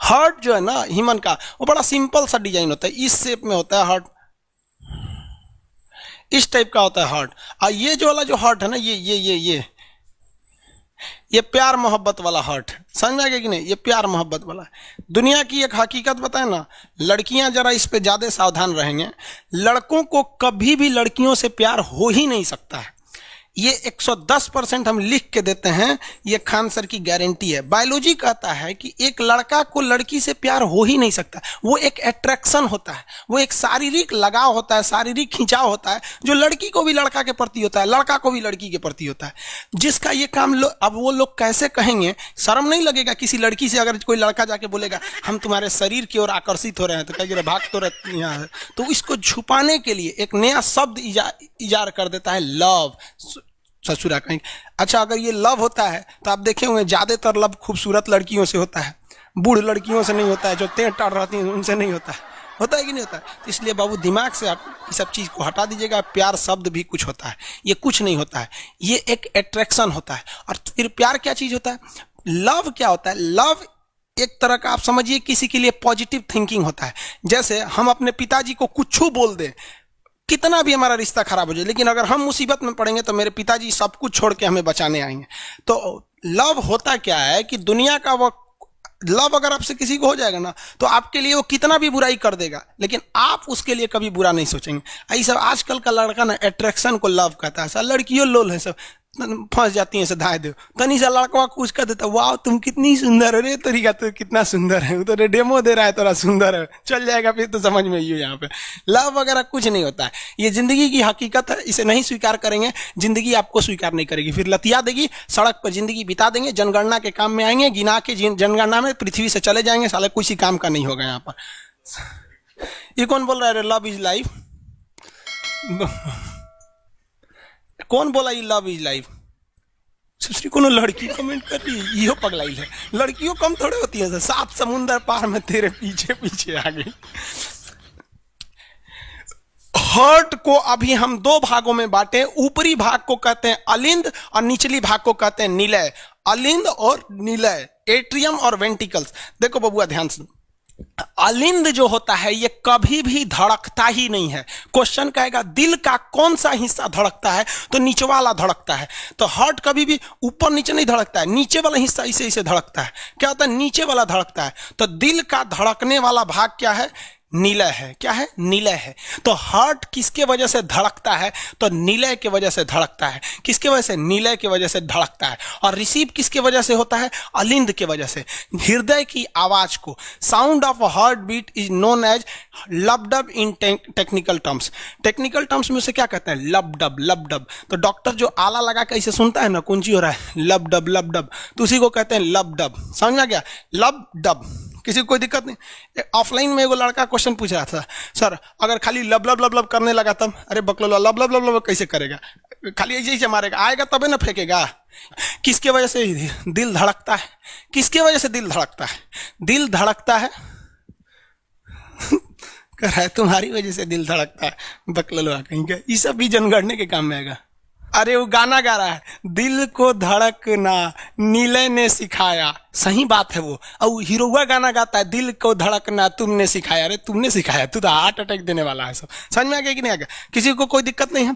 Heart जो है ना ह्यूमन का, वो बड़ा सिंपल सा डिजाइन होता है, इस शेप में होता है हार्ट, इस टाइप का होता है हार्ट। और ये जो वाला जो हार्ट है ना, ये प्यार मोहब्बत वाला हार्ट, समझ में आ गया कि नहीं, ये प्यार मोहब्बत वाला है। दुनिया की एक हकीकत बताए ना, लड़कियां जरा इस पे ज्यादा सावधान रहेंगे, लड़कों को कभी भी लड़कियों से प्यार हो ही नहीं सकता है। ये 110% हम लिख के देते हैं, ये खान सर की गारंटी है। बायोलॉजी कहता है कि एक लड़का को लड़की से प्यार हो ही नहीं सकता, वो एक अट्रैक्शन होता है, वो एक शारीरिक लगाव होता है, शारीरिक खिंचाव होता है, जो लड़की को भी लड़का के प्रति होता है, लड़का को भी लड़की के प्रति होता है, जिसका ये काम अब वो लोग कैसे कहेंगे, शर्म नहीं लगेगा किसी लड़की से अगर कोई लड़का जाके बोलेगा हम तुम्हारे शरीर की ओर आकर्षित हो रहे हैं, तो कहेंगे भाग तो यहाँ है। तो इसको छुपाने के लिए एक नया शब्द इजार कर देता है, लव, ससुरा कहीं। अच्छा, अगर ये लव होता है तो आप देखे होंगे ज्यादातर लव खूबसूरत लड़कियों से होता है, बूढ़ लड़कियों से नहीं होता है, जो तेज टाड़ रहती हैं उनसे नहीं होता है। होता है कि नहीं होता है? तो इसलिए बाबू दिमाग से आप इस सब चीज को हटा दीजिएगा। प्यार शब्द भी कुछ होता है, ये कुछ नहीं होता है, ये एक अट्रैक्शन होता है। और फिर प्यार क्या चीज होता है, लव क्या होता है, लव एक तरह का आप समझिए किसी के लिए पॉजिटिव थिंकिंग होता है। जैसे हम अपने पिताजी को कुछ बोल दें, कितना भी हमारा रिश्ता खराब हो जाए, लेकिन अगर हम मुसीबत में पड़ेंगे तो मेरे पिताजी सब कुछ छोड़ के हमें बचाने आएंगे। तो लव होता क्या है कि दुनिया का वो लव अगर आपसे किसी को हो जाएगा ना, तो आपके लिए वो कितना भी बुराई कर देगा, लेकिन आप उसके लिए कभी बुरा नहीं सोचेंगे। ऐसा आजकल का लड़का ना अट्रैक्शन को लव कहता है, लड़कियों लोल है, सब फंस जाती हैं, धाए दो तनी सा लड़का कुछ कर देता, वाह तुम कितनी सुंदर हो रे, तरीका तो कितना सुंदर है, तो डेमो दे रहा है तोरा सुंदर है, चल जाएगा फिर तो समझ में ही हो। यहाँ पे लव वगैरह कुछ नहीं होता है, ये जिंदगी की हकीकत है, इसे नहीं स्वीकार करेंगे, जिंदगी आपको स्वीकार नहीं करेगी, फिर लतिया देगी, सड़क पर जिंदगी बिता देंगे, जनगणना के काम में आएंगे, गिना के जनगणना में पृथ्वी से चले जाएंगे, साले किसी काम का नहीं होगा यहाँ पर। ये कौन बोल रहा है लव इज लाइफ, कौन बोला ये लव इज लाइफ? दूसरी कोनो लड़की कमेंट कर रही है, यो पगलाई है, लड़कियों कम थोड़े होती है, 7 समुंदर पार में तेरे पीछे पीछे आ गई। हार्ट को अभी हम 2 भागों में बांटे, ऊपरी भाग को कहते हैं अलिंद और निचली भाग को कहते हैं निलय। अलिंद और निलय, एट्रियम और वेंटिकल्स। देखो बबुआ ध्यान से, अलिंद जो होता है ये कभी भी धड़कता ही नहीं है। क्वेश्चन कहेगा दिल का कौन सा हिस्सा धड़कता है, तो नीचे वाला धड़कता है। तो हार्ट कभी भी ऊपर नीचे नहीं धड़कता है, नीचे वाला हिस्सा इसे इसे धड़कता है। क्या होता है, नीचे वाला धड़कता है। तो दिल का धड़कने वाला भाग क्या है, निलय है। क्या है, निलय है। तो हार्ट किसके वजह से धड़कता है, तो निलय के वजह से धड़कता है। किसके वजह से, निलय के वजह से धड़कता है। और रिसीव किसके वजह से होता है, अलिंद के वजह से। हृदय की आवाज को, sound of heart beat is known as lub dub in technical terms. Technical terms में उसे क्या कहते हैं, लबडब, लबडब। तो डॉक्टर जो आला लगा के ऐसे सुनता है ना, कौन ची हो रहा है, लबडब लबडब, तो उसी को कहते हैं लबडब। समझ में आ गया, लबडब। किसी को कोई दिक्कत नहीं। ऑफलाइन में एगो लड़का क्वेश्चन पूछ रहा था, सर अगर खाली लब लब लब लब करने लगा तब, अरे बकलो लब लब लब लब कैसे करेगा, खाली ऐसे ही मारेगा, आएगा तबे ना फेंकेगा। किसके वजह से दिल धड़कता है, किसके वजह से दिल धड़कता है, दिल धड़कता है कर रहा है तुम्हारी वजह से दिल धड़कता है, बकलो कहीं का। ये सब भी जनगणने के काम में आएगा। अरे वो गाना गा रहा है, दिल को धड़कना नीले ने सिखाया, सही बात है वो। और हीरोवा गाना गाता है, दिल को धड़कना तुमने सिखाया। अरे तुमने सिखाया, तू तो हार्ट अटैक देने वाला है। सब समझ में आ गया कि नहीं आ गया, किसी को कोई दिक्कत नहीं है।